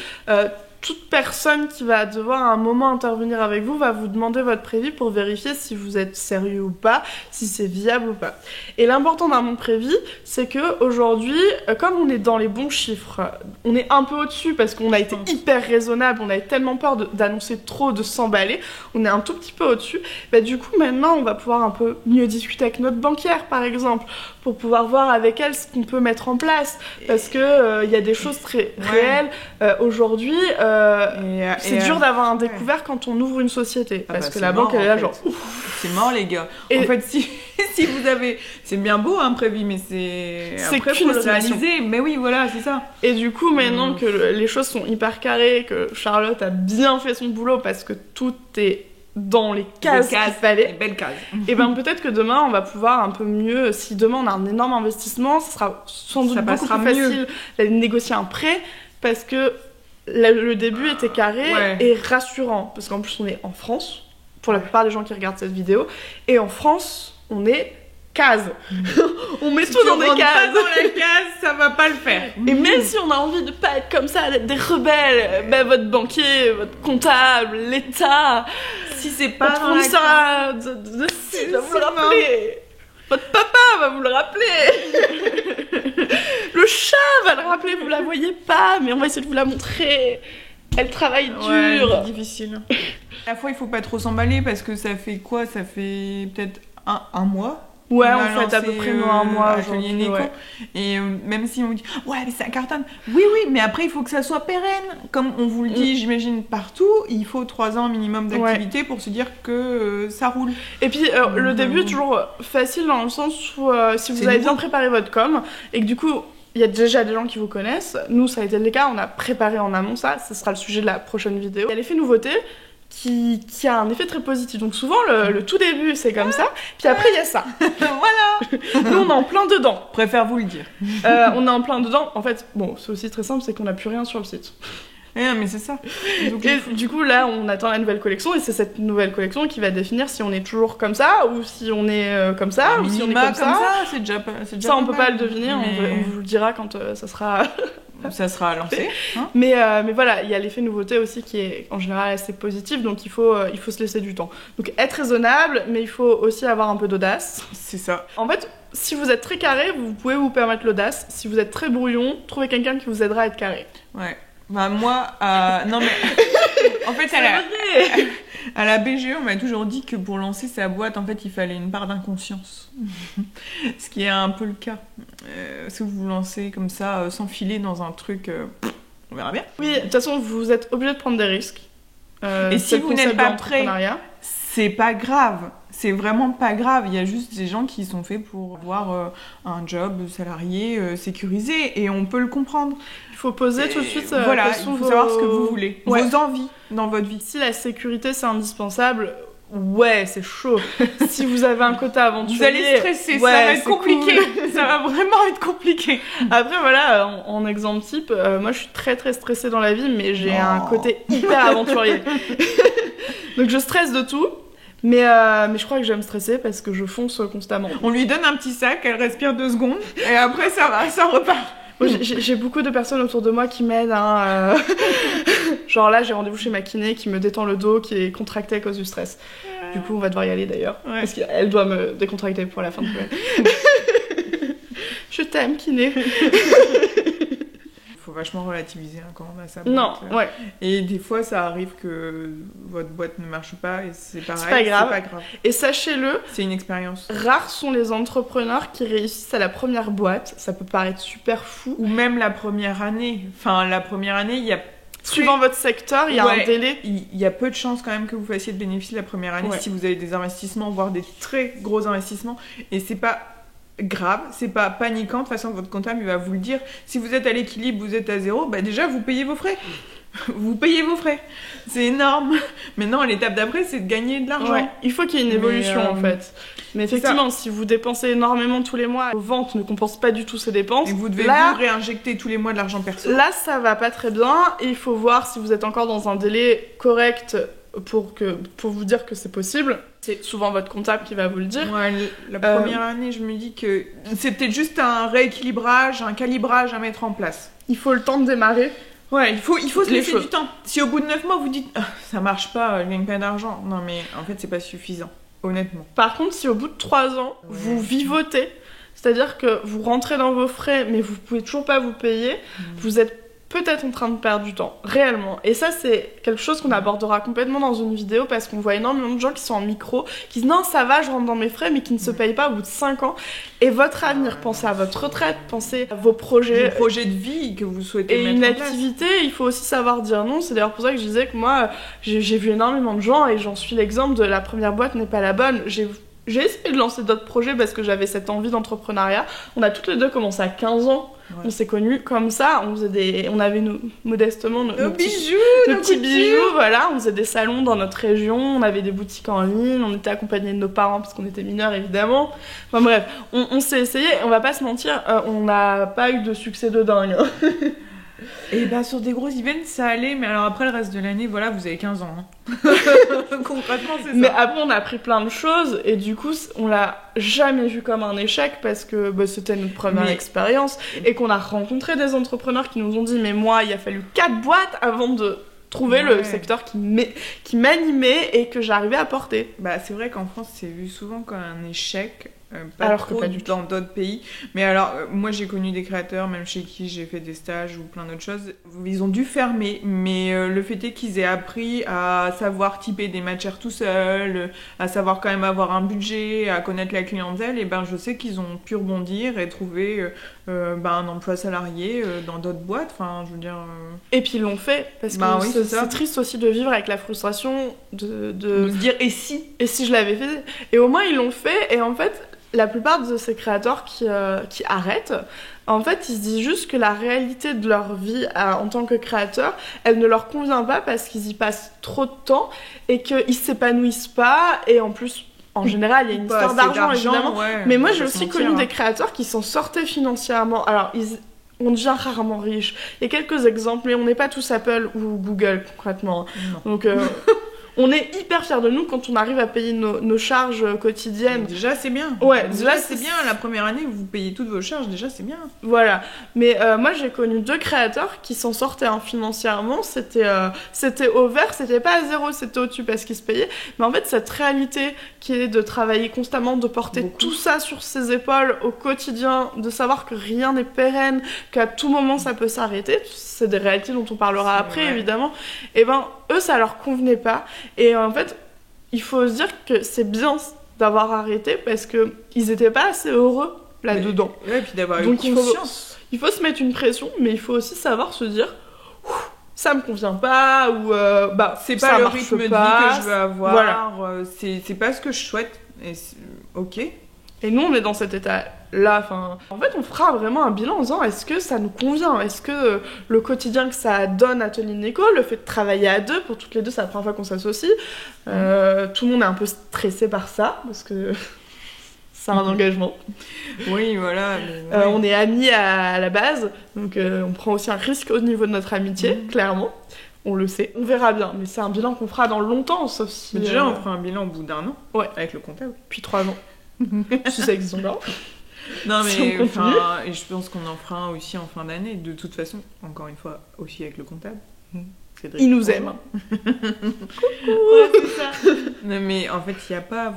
Toute personne qui va devoir à un moment intervenir avec vous va vous demander votre prévis pour vérifier si vous êtes sérieux ou pas, si c'est viable ou pas. Et l'important d'un bon prévis, c'est que aujourd'hui, comme on est dans les bons chiffres, on est un peu au-dessus parce qu'on a été hyper raisonnable, on avait tellement peur d'annoncer trop, de s'emballer, on est un tout petit peu au-dessus. Bah, du coup, maintenant, on va pouvoir un peu mieux discuter avec notre banquière, par exemple, pour pouvoir voir avec elle ce qu'on peut mettre en place, parce que y a des choses très réelles. Aujourd'hui, c'est dur d'avoir un découvert quand on ouvre une société. Parce que la banque, elle est là, genre. C'est mort, les gars. Et en fait, si vous avez. C'est bien beau, hein, prévu, mais c'est. Après, faut le réaliser. Mais oui, voilà, c'est ça. Et du coup, maintenant que les choses sont hyper carrées, que Charlotte a bien fait son boulot parce que tout est dans les cases qu'il fallait. Les belles cases. Et ben peut-être que demain on va pouvoir un peu mieux, si demain on a un énorme investissement, ça sera sans doute beaucoup plus facile de négocier un prêt parce que le début était carré et rassurant. Parce qu'en plus on est en France, pour la plupart des gens qui regardent cette vidéo, et en France on est case. On met tout dans des cases. Pas dans la case, ça va pas le faire. Et même si on a envie de pas être comme ça, d'être des rebelles, ben votre banquier, votre comptable, l'État, si c'est pas votre fournisseur de site va vous le rappeler. Votre papa va vous le rappeler. Le chat va le rappeler, vous la voyez pas, mais on va essayer de vous la montrer. Elle travaille dur. C'est difficile. À la fois, il faut pas trop s'emballer parce que ça fait quoi? Ça fait peut-être un mois. Ouais, on fait à peu près un mois aujourd'hui. Et même si on dit ouais, mais ça cartonne. Oui, mais après il faut que ça soit pérenne. Comme on vous le dit, j'imagine partout, il faut 3 ans minimum d'activité pour se dire que ça roule. Et puis le début est toujours facile dans le sens où si vous avez bien préparé votre com et que du coup il y a déjà des gens qui vous connaissent. Nous, ça a été le cas, on a préparé en amont ça. Ce sera le sujet de la prochaine vidéo. Il y a l'effet nouveauté. Qui a un effet très positif. Donc souvent, le tout début, c'est comme ça. Puis après, il y a ça. Voilà. Nous, on est en plein dedans. Préfère vous le dire. On est en plein dedans. En fait, bon, c'est aussi très simple, c'est qu'on n'a plus rien sur le site. Mais c'est ça. Donc, du coup, là, on attend la nouvelle collection. Et c'est cette nouvelle collection qui va définir si on est toujours comme ça, ou si on est comme ça, ou si on est comme ça. C'est déjà ça, on peut pas le deviner. On vous le dira quand ça sera... ça sera lancé. Hein, mais voilà, il y a l'effet nouveauté aussi qui est en général assez positif, donc il faut se laisser du temps. Donc être raisonnable, mais il faut aussi avoir un peu d'audace. C'est ça. En fait, si vous êtes très carré, vous pouvez vous permettre l'audace. Si vous êtes très brouillon, trouvez quelqu'un qui vous aidera à être carré. Ouais. Bah moi, non mais... en fait, à la BGE, on m'a toujours dit que pour lancer sa boîte, en fait, il fallait une part d'inconscience. Ce qui est un peu le cas. Si vous vous lancez comme ça, sans filer dans un truc, on verra bien. Oui, de toute façon, vous êtes obligé de prendre des risques. Et si vous n'êtes pas prêt, c'est pas grave. C'est vraiment pas grave. Il y a juste des gens qui sont faits pour avoir un job salarié sécurisé et on peut le comprendre. Il faut poser tout de suite. Voilà, il faut savoir ce que vous voulez, vos envies dans votre vie. Si la sécurité c'est indispensable, ouais, c'est chaud. Si vous avez un quota aventurier, vous allez stresser, ça va être compliqué. Cool. Ça va vraiment être compliqué. Après voilà, en exemple type, moi je suis très très stressée dans la vie, mais j'ai un côté hyper aventurier. Donc je stresse de tout. Mais je crois que j'aime stresser parce que je fonce constamment. On lui donne un petit sac, elle respire 2 secondes et après ça va, ça repart. Moi, j'ai beaucoup de personnes autour de moi qui m'aident. Hein, genre là, j'ai rendez-vous chez ma kiné qui me détend le dos, qui est contracté à cause du stress. Du coup, on va devoir y aller d'ailleurs. Ouais. Parce qu'elle doit me décontracter pour la fin de semaine. Je t'aime, kiné. Faut vachement relativiser quand on a sa boîte. Non, ouais. Et des fois, ça arrive que votre boîte ne marche pas et c'est pareil. C'est pas grave. Et sachez-le, c'est une expérience. Rares sont les entrepreneurs qui réussissent à la première boîte. Ça peut paraître super fou. Ou même la première année. Enfin, la première année, il y a... Suivant votre secteur, il y a un délai. Il y a peu de chances quand même que vous fassiez le bénéfice la première année si vous avez des investissements, voire des très gros investissements. Et c'est pas grave, c'est pas paniquant. De toute façon, votre comptable il va vous le dire. Si vous êtes à l'équilibre, vous êtes à 0, bah déjà vous payez vos frais. Vous payez vos frais. C'est énorme. Maintenant, l'étape d'après, c'est de gagner de l'argent. Ouais. Il faut qu'il y ait une évolution en fait. Mais effectivement, si vous dépensez énormément tous les mois, vos ventes ne compensent pas du tout ces dépenses. Et vous devez vous réinjecter tous les mois de l'argent perso. Là, ça va pas très bien. Et il faut voir si vous êtes encore dans un délai correct pour vous dire que c'est possible. C'est souvent votre comptable qui va vous le dire. Ouais, la première année, je me dis que c'est peut-être juste un rééquilibrage, un calibrage à mettre en place. Il faut le temps de démarrer. Ouais, il faut se laisser du temps. Si au bout de 9 mois, vous dites ça marche pas, je gagne pas d'argent. Non, mais en fait, c'est pas suffisant, honnêtement. Par contre, si au bout de 3 ans, vous vivotez, c'est-à-dire que vous rentrez dans vos frais, mais vous pouvez toujours pas vous payer, vous êtes peut-être en train de perdre du temps, réellement. Et ça, c'est quelque chose qu'on abordera complètement dans une vidéo parce qu'on voit énormément de gens qui sont en micro, qui disent non, ça va, je rentre dans mes frais, mais qui ne se payent pas au bout de 5 ans. Et votre avenir, pensez à votre retraite, pensez à vos projets. Vos projets de vie que vous souhaitez et mettre une en place. activité, il faut aussi savoir dire non. C'est d'ailleurs pour ça que je disais que moi, j'ai vu énormément de gens et j'en suis l'exemple de la première boîte n'est pas la bonne. J'ai essayé de lancer d'autres projets parce que j'avais cette envie d'entrepreneuriat. On a toutes les deux commencé à 15 ans. Ouais. On s'est connus comme ça. On avait modestement nos bijoux, nos petits bijoux. Voilà, on faisait des salons dans notre région. On avait des boutiques en ligne. On était accompagnés de nos parents parce qu'on était mineurs évidemment. Enfin bref, on s'est essayé. On va pas se mentir, on n'a pas eu de succès de dingue. Et bah sur des gros events ça allait, mais alors après le reste de l'année, voilà, vous avez 15 ans. Hein. Concrètement c'est ça. Mais après on a appris plein de choses et du coup on l'a jamais vu comme un échec parce que c'était notre première expérience et qu'on a rencontré des entrepreneurs qui nous ont dit mais moi il a fallu 4 boîtes avant de trouver le secteur qui m'animait et que j'arrivais à porter. Bah c'est vrai qu'en France c'est vu souvent comme un échec. Pas alors trop que pas du tout dans d'autres pays. Mais alors, moi j'ai connu des créateurs, même chez qui j'ai fait des stages ou plein d'autres choses. Ils ont dû fermer, mais le fait est qu'ils aient appris à savoir typer des matières tout seuls, à savoir quand même avoir un budget, à connaître la clientèle. Et ben je sais qu'ils ont pu rebondir et trouver un emploi salarié dans d'autres boîtes. Enfin, je veux dire. Et puis ils l'ont fait parce que oui, c'est triste aussi de vivre avec la frustration de se dire et si je l'avais fait. Et au moins ils l'ont fait et en fait. La plupart de ces créateurs qui arrêtent, en fait, ils se disent juste que la réalité de leur vie en tant que créateur, elle ne leur convient pas parce qu'ils y passent trop de temps et qu'ils s'épanouissent pas. Et en plus, en général, il y a une histoire d'argent, évidemment. Ouais, mais moi, j'ai aussi connu des créateurs qui s'en sortaient financièrement. Alors, on devient rarement riche. Il y a quelques exemples, mais on n'est pas tous Apple ou Google, concrètement. Non. Donc... on est hyper fiers de nous quand on arrive à payer nos charges quotidiennes. Mais déjà, c'est bien. Ouais, déjà c'est bien. La première année, vous payez toutes vos charges, déjà, c'est bien. Voilà. Mais moi, j'ai connu 2 créateurs qui s'en sortaient financièrement. C'était au vert, c'était pas à 0, c'était au-dessus parce qu'ils se payaient. Mais en fait, cette réalité qui est de travailler constamment, de porter tout ça sur ses épaules au quotidien, de savoir que rien n'est pérenne, qu'à tout moment, ça peut s'arrêter. C'est des réalités dont on parlera après, évidemment. Et ben, eux, ça leur convenait pas. Et en fait, il faut se dire que c'est bien d'avoir arrêté parce qu'ils étaient pas assez heureux là-dedans. Ouais, et puis d'avoir eu conscience. Il faut se mettre une pression, mais il faut aussi savoir se dire ça me convient pas ou c'est pas le rythme de vie que je veux avoir. Voilà. C'est pas ce que je souhaite. Et ok. Et nous, on est dans cet état-là. En fait, on fera vraiment un bilan en disant est-ce que ça nous convient ? Est-ce que le quotidien que ça donne à Tony Nico, le fait de travailler à 2, pour toutes les 2, c'est la première fois qu'on s'associe. Tout le monde est un peu stressé par ça, parce que c'est un engagement. Oui, voilà. On est amis à la base, donc on prend aussi un risque au niveau de notre amitié, clairement. On le sait. On verra bien, mais c'est un bilan qu'on fera dans longtemps, sauf si... Mais déjà, on fera un bilan au bout d'1 an, avec le comptable. Puis 3 ans. Si ça existe encore. Non, mais et je pense qu'on en fera un aussi en fin d'année. De toute façon, encore une fois, aussi avec le comptable. Cédric. Il nous aime. Coucou. Ouais, c'est ça. Non, mais en fait,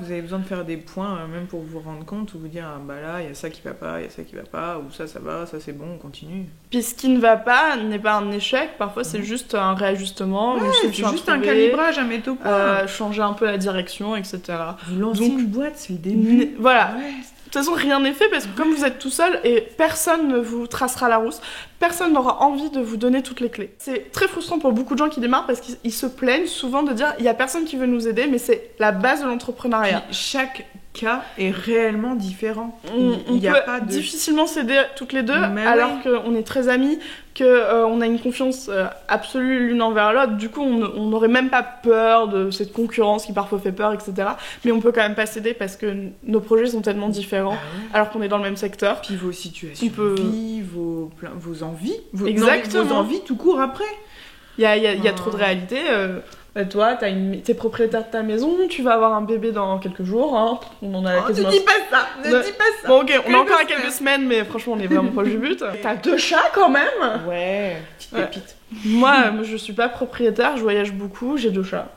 vous avez besoin de faire des points, même pour vous rendre compte, ou vous dire, bah là, il y a ça qui va pas, il y a ça qui va pas, ou ça va, ça c'est bon, on continue. Puis ce qui ne va pas n'est pas un échec, parfois c'est juste un réajustement, c'est juste un calibrage, un mettre au point. Changer un peu la direction, etc. Vous lancez une boîte, c'est le début. Voilà. Ouais. De toute façon, rien n'est fait parce que comme vous êtes tout seul et personne ne vous tracera la rousse, personne n'aura envie de vous donner toutes les clés. C'est très frustrant pour beaucoup de gens qui démarrent parce qu'ils se plaignent souvent de dire il y a personne qui veut nous aider, mais c'est la base de l'entrepreneuriat. Puis chaque cas est réellement différent. On peut difficilement s'aider toutes les deux alors qu'on est très amis, qu'on a une confiance absolue l'une envers l'autre. Du coup, on n'aurait même pas peur de cette concurrence qui parfois fait peur, etc. Mais on peut quand même pas s'aider parce que nos projets sont tellement différents alors qu'on est dans le même secteur. Puis vos situations de vie, vos envies, exactement. Vos envies tout court après. Il y a trop de réalité. Toi, t'es propriétaire de ta maison, tu vas avoir un bébé dans quelques jours. Hein. On en a quasiment... Ne dis pas ça. Bon, ok, on est encore à quelques semaines, mais franchement, on est vraiment proche du but. T'as 2 chats quand même. Ouais, petite pépite. Moi, je suis pas propriétaire, je voyage beaucoup, j'ai 2 chats.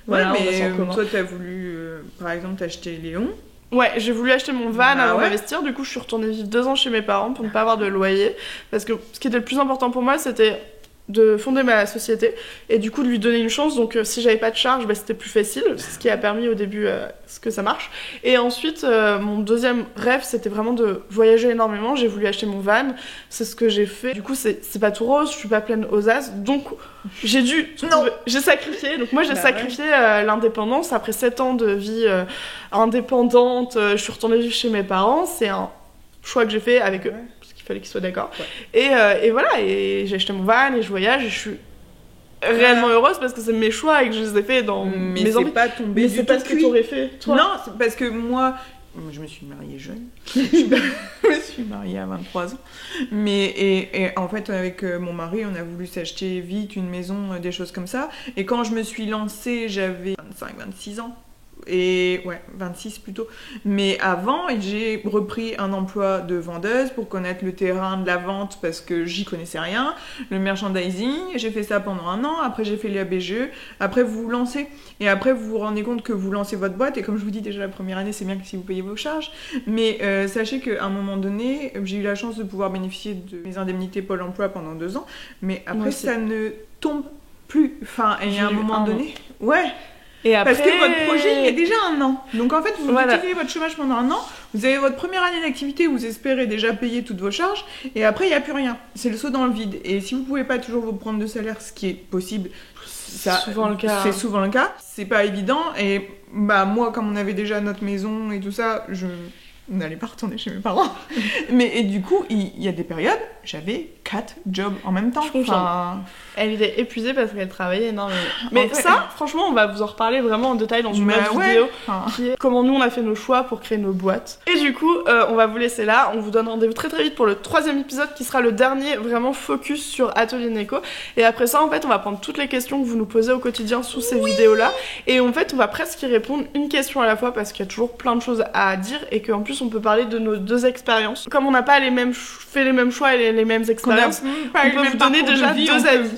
Voilà, mais toi, t'as voulu, par exemple, t'acheter Léon. Ouais, j'ai voulu acheter mon van avant d'investir, du coup je suis retournée vivre 2 ans chez mes parents pour ne pas avoir de loyer, parce que ce qui était le plus important pour moi c'était de fonder ma société et du coup de lui donner une chance. Donc si j'avais pas de charge, c'était plus facile, ce qui a permis au début que ça marche. Et ensuite mon deuxième rêve, c'était vraiment de voyager énormément. J'ai voulu acheter mon van, c'est ce que j'ai fait. Du coup c'est pas tout rose, je suis pas pleine aux as, donc j'ai sacrifié. Donc moi j'ai sacrifié l'indépendance. Après 7 ans de vie indépendante, je suis retournée vivre chez mes parents. C'est un choix que j'ai fait avec eux. Il fallait qu'ils soient d'accord. Et voilà, et j'ai acheté mon van et je voyage et je suis réellement heureuse parce que c'est mes choix et que je les ai fait dans mes envies. Pas tombé mais du c'est tout pas ce que t'aurais fait, toi. Non, c'est parce que moi, je me suis mariée jeune. Je me suis mariée à 23 ans. Et en fait, avec mon mari, on a voulu s'acheter vite une maison, des choses comme ça. Et quand je me suis lancée, j'avais 25-26 ans. Et ouais, 26 plutôt. Mais avant, j'ai repris un emploi de vendeuse pour connaître le terrain de la vente parce que j'y connaissais rien. Le merchandising, j'ai fait ça pendant 1 an. Après, j'ai fait les ABGE. Après, vous vous lancez. Et après, vous vous rendez compte que vous lancez votre boîte. Et comme je vous dis déjà, la première année, c'est bien que si vous payez vos charges. Mais sachez qu'à un moment donné, j'ai eu la chance de pouvoir bénéficier de mes indemnités Pôle emploi pendant 2 ans. Mais après, ça ne tombe plus. Enfin, et à un moment donné... Ouais. Et après... Parce que votre projet, il y a déjà 1 an. Donc en fait, vous utilisez votre chômage pendant 1 an, vous avez votre première année d'activité où vous espérez déjà payer toutes vos charges, et après, il n'y a plus rien. C'est le saut dans le vide. Et si vous ne pouvez pas toujours vous prendre de salaire, ce qui est possible, c'est souvent le cas. C'est pas évident. Et moi, comme on avait déjà notre maison et tout ça, on n'allait pas retourner chez mes parents. Et du coup, il y a des périodes, j'avais 4 jobs en même temps. Elle était épuisée parce qu'elle travaillait énormément. Mais ça, franchement, on va vous en reparler vraiment en détail dans une autre vidéo qui est comment nous on a fait nos choix pour créer nos boîtes. Et du coup, on va vous laisser là. On vous donne rendez-vous très très vite pour le 3e épisode qui sera le dernier vraiment focus sur Atelier Neko. Et après ça, en fait, on va prendre toutes les questions que vous nous posez au quotidien sous ces vidéos-là. Et en fait, on va presque y répondre une question à la fois parce qu'il y a toujours plein de choses à dire et qu'en plus, on peut parler de nos 2 expériences. Comme on n'a pas fait les mêmes choix et les mêmes expériences, on peut vous donner déjà 2 avis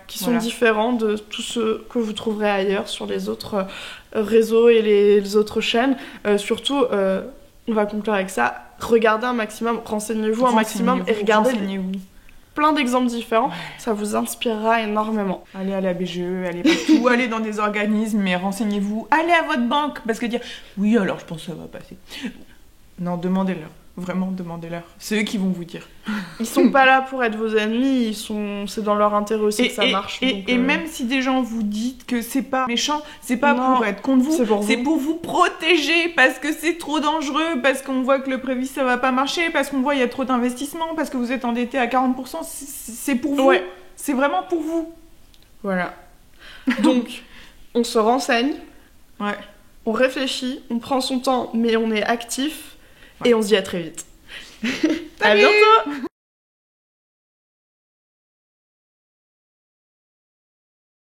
qui sont différents de tout ce que vous trouverez ailleurs sur les autres réseaux et les autres chaînes. Surtout, on va conclure avec ça, regardez un maximum, renseignez-vous un maximum et regardez plein d'exemples différents, ça vous inspirera énormément. Allez à la BGE, allez partout, allez dans des organismes, mais renseignez-vous, allez à votre banque, parce que dire oui alors je pense que ça va passer. Non, demandez-leur. Vraiment, demandez-leur. C'est eux qui vont vous dire. Ils sont pas là pour être vos ennemis, c'est dans leur intérêt aussi que ça marche. Et même si des gens vous disent que c'est pas méchant, c'est pas pour être contre vous, c'est pour vous protéger parce que c'est trop dangereux, parce qu'on voit que le prévis ça va pas marcher, parce qu'on voit il y a trop d'investissements, parce que vous êtes endetté à 40%, c'est pour vous. Ouais. C'est vraiment pour vous. Voilà. Donc, on se renseigne, on réfléchit, on prend son temps, mais on est actif. Et on se dit à très vite. À bientôt.